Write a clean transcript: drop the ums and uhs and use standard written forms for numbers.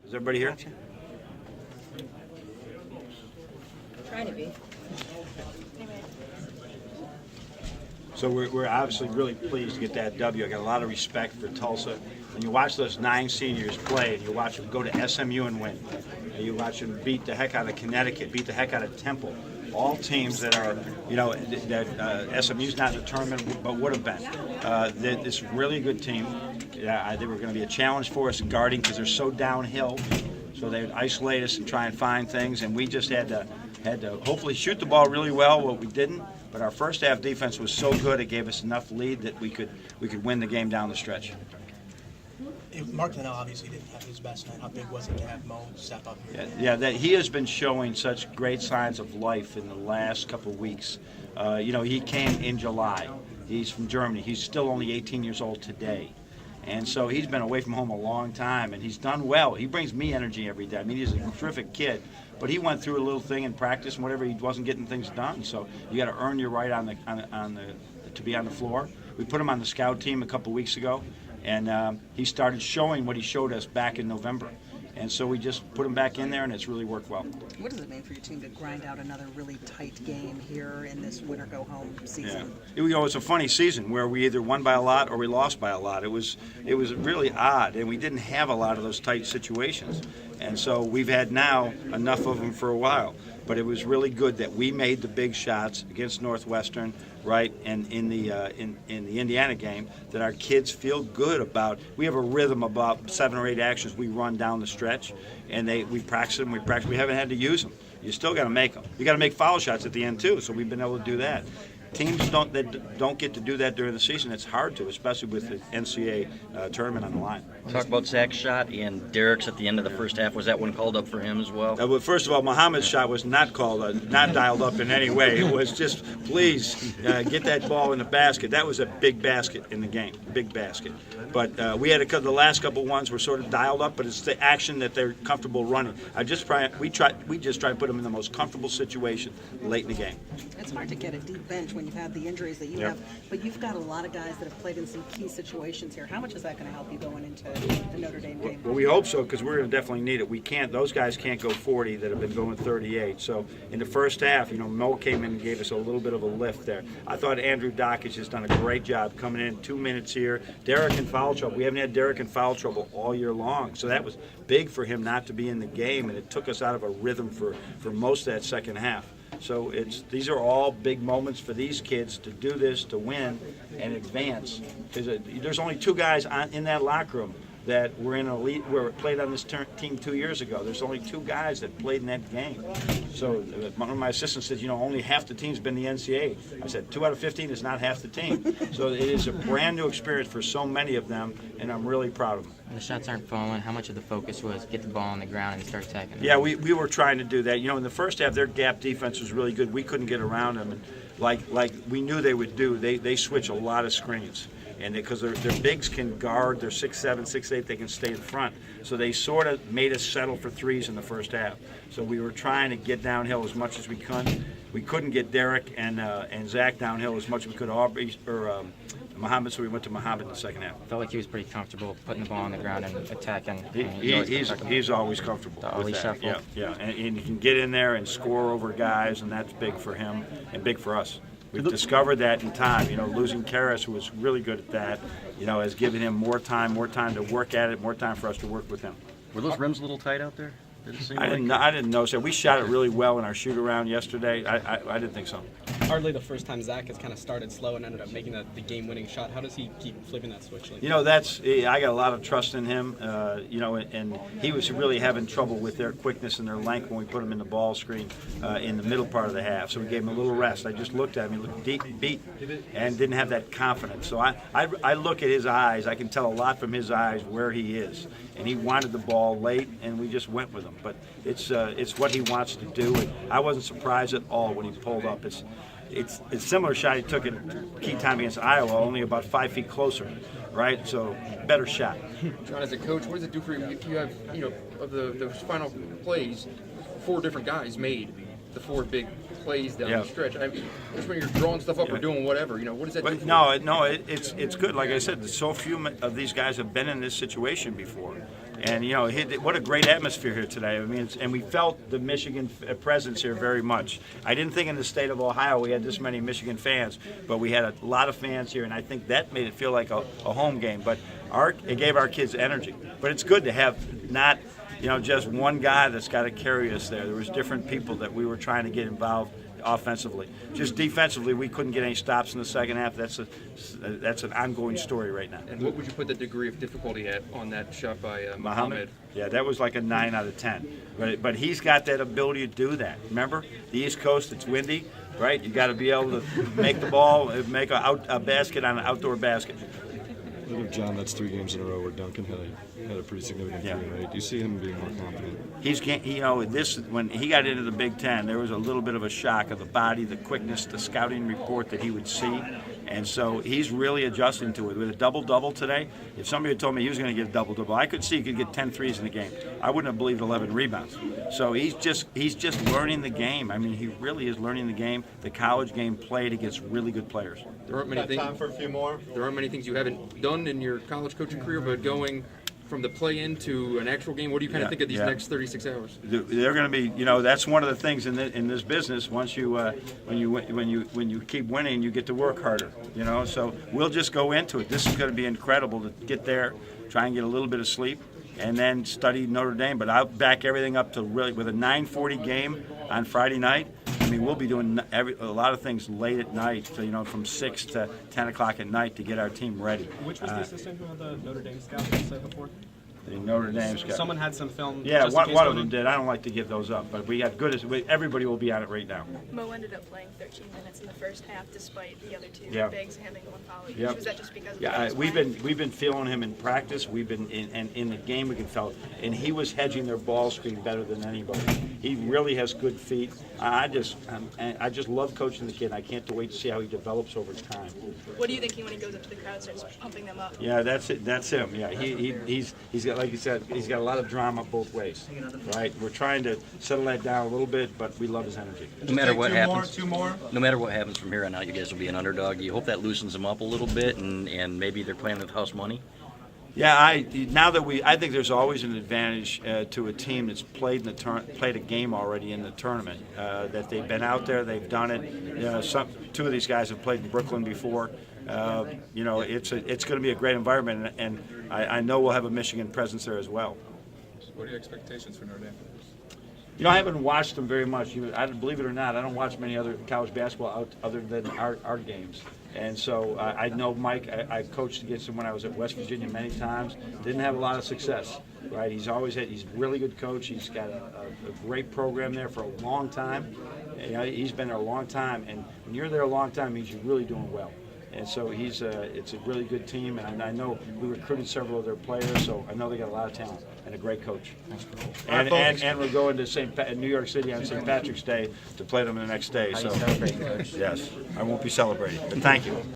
Is everybody here? Gotcha. Trying to be. So we're obviously really pleased to get that W. I got a lot of respect for Tulsa. When you watch those 9 seniors play, and you watch them go to SMU and win, and you watch them beat the heck out of Connecticut, beat the heck out of Temple, all teams that are, that SMU's not in the tournament, but would have been. This really good team. They were going to be a challenge for us in guarding because they're so downhill. So they would isolate us and try and find things, and we just had to hopefully shoot the ball really well. What we didn't. But our first half defense was so good; it gave us enough lead that we could win the game down the stretch. Mark Linnell obviously didn't have his best night. How big was it to have Mo step up here? Yeah, that he has been showing such great signs of life in the last couple of weeks. He came in July. He's from Germany. He's still only 18 years old today. And so he's been away from home a long time, and he's done well. He brings me energy every day. I mean, he's a terrific kid. But he went through a little thing in practice and whatever, he wasn't getting things done. So you got to earn your right to be on the floor. We put him on the scout team a couple weeks ago, and he started showing what he showed us back in November. And so we just put him back in there, and it's really worked well. What does it mean for your team to grind out another really tight game here in this winter go-home season? Yeah. It's a funny season where we either won by a lot or we lost by a lot. It was really odd, and we didn't have a lot of those tight situations. And so we've had now enough of them for a while. But it was really good that we made the big shots against Northwestern, right, and in the Indiana game, that our kids feel good about. We have a rhythm about 7 or 8 actions we run down the stretch, and we practice them. We haven't had to use them. You still got to make them. You got to make foul shots at the end too. So we've been able to do that. Teams that don't get to do that during the season, it's hard to, especially with the NCAA tournament on the line. Talk about Zach's shot and Derek's at the end of the first half. Was that one called up for him as well? Well, first of all, Muhammad's shot was not called, not dialed up in any way. It was just, please get that ball in the basket. That was a big basket in the game, big basket. But we had the last couple ones were sort of dialed up, but it's the action that they're comfortable running. We just try to put them in the most comfortable situation late in the game. It's hard to get a deep bench when you've had the injuries that you have, but you've got a lot of guys that have played in some key situations here. How much is that going to help you going into the Notre Dame game? Well, we hope so, because we're going to definitely need it. Those guys can't go 40 that have been going 38. So in the first half, Mo came in and gave us a little bit of a lift there. I thought Andrew Dockage has done a great job coming in 2 minutes here. Derek in foul trouble. We haven't had Derek in foul trouble all year long. So that was big for him not to be in the game, and it took us out of a rhythm for most of that second half. So these are all big moments for these kids to do this, to win and advance. Because there's only 2 guys in that locker room that were in were played on this team 2 years ago. There's only 2 guys that played in that game. So one of my assistants said, only half the team's been the NCAA. I said 2 out of 15 is not half the team. So it is a brand new experience for so many of them, and I'm really proud of them. When the shots aren't falling, how much of the focus was get the ball on the ground and start attacking? Yeah, we were trying to do that. In the first half, their gap defense was really good. We couldn't get around them, and like we knew they would do, they switch a lot of screens. And because their bigs can guard, they're 6'7", 6'8", they can stay in front. So they sort of made us settle for threes in the first half. So we were trying to get downhill as much as we could. We couldn't get Derek and Zach downhill as much as we could, Muhammad, so we went to Muhammad in the second half. Felt like he was pretty comfortable putting the ball on the ground and attacking. He's always comfortable with that. Shuffle. Yeah, and he can get in there and score over guys, and that's big for him and big for us. We've discovered that in time. Losing Karras, who was really good at that, has given him more time to work at it, more time for us to work with him. Were those rims a little tight out there? I didn't notice that. We shot it really well in our shoot around yesterday. I didn't think so. Hardly the first time Zach has kind of started slow and ended up making the game-winning shot. How does he keep flipping that switch? I got a lot of trust in him. And he was really having trouble with their quickness and their length when we put him in the ball screen in the middle part of the half. So we gave him a little rest. I just looked at him. He looked beat, and didn't have that confidence. So I look at his eyes. I can tell a lot from his eyes where he is. And he wanted the ball late, and we just went with him. But it's what he wants to do. And I wasn't surprised at all when he pulled up. It's a similar shot he took at key time against Iowa, only about 5 feet closer, right? So better shot. John, as a coach, what does it do for you if you have, of the final plays, 4 different guys made the 4 big plays down the stretch? Just when you're drawing stuff up or doing whatever, what does that do for you? It's good. Like I said, so few of these guys have been in this situation before. And you know, what a great atmosphere here today. I mean, and we felt the Michigan presence here very much. I didn't think in the state of Ohio we had this many Michigan fans, but we had a lot of fans here, and I think that made it feel like a home game. But it gave our kids energy. But it's good to have not, you know, just one guy that's got to carry us there. There was different people that we were trying to get involved offensively. Just defensively, we couldn't get any stops in the second half. That's an ongoing story right now. And what would you put the degree of difficulty at on that shot by Muhammad? Yeah, that was like a 9 out of 10. But he's got that ability to do that. Remember, the East Coast, it's windy, right? You got to be able to make the ball, make a basket on an outdoor basket. Look at John, that's 3 games in a row where Duncan had a pretty significant three, right? Do you see him being more confident? You know, when he got into the Big Ten, there was a little bit of a shock of the body, the quickness, the scouting report that he would see. And so he's really adjusting to it. With a double-double today, if somebody had told me he was going to get a double-double, I could see he could get 10 threes in the game. I wouldn't have believed 11 rebounds. So he's just learning the game. I mean, he really is learning the game, the college game played against really good players. There aren't many things. Time for a few more. There aren't many things you haven't done in your college coaching career, but going from the play-in to an actual game, what do you kind of think of these next 36 hours? They're going to be, you know, that's one of the things in this business. Once you when you keep winning, you get to work harder. You know, so we'll just go into it. This is going to be incredible to get there, try and get a little bit of sleep, and then study Notre Dame. But I'll back everything up to really with a 9:40 game on Friday night. I mean, we'll be doing a lot of things late at night, so, you know, from 6 to 10 o'clock at night to get our team ready. Which was the assistant who had the Notre Dame scout you said before? The Notre Dame's got. Someone had some film. Yeah, just in case one of going them did. I don't like to give those up, but we got good. Everybody will be on it right now. Mo ended up playing 13 minutes in the first half, despite the other two bigs having one foul each. Yep. Was that just because? Yeah, we've been feeling him in practice. We've been in the game. We can feel, and he was hedging their ball screen better than anybody. He really has good feet. I just love coaching the kid. I can't wait to see how he develops over time. What do you think when he goes up to the crowd, starts pumping them up? Yeah, that's it. That's him. Yeah, he's got, like you said, he's got a lot of drama both ways. Right? We're trying to settle that down a little bit, but we love his energy. No matter what happens, Two more. no matter what happens from here on out, you guys will be an underdog. You hope that loosens them up a little bit, and maybe they're playing with house money. Yeah, I think there's always an advantage to a team that's played a game already in the tournament. That they've been out there, they've done it. You know, two of these guys have played in Brooklyn before. You know, it's going to be a great environment, and I know we'll have a Michigan presence there as well. What are your expectations for Notre Dame? You know, I haven't watched them very much. Believe it or not, I don't watch many other college basketball other than our games. And so I know Mike. I coached against him when I was at West Virginia many times. Didn't have a lot of success, right? He's a really good coach. He's got a great program there for a long time. You know, he's been there a long time, and when you're there a long time, it means you're really doing well. And so it's a really good team, and I know we recruited several of their players, so I know they got a lot of talent and a great coach. And we're going to New York City on St. Patrick's Day to play them the next day. How So you celebrating, Coach? yes, I won't be celebrating, but thank you.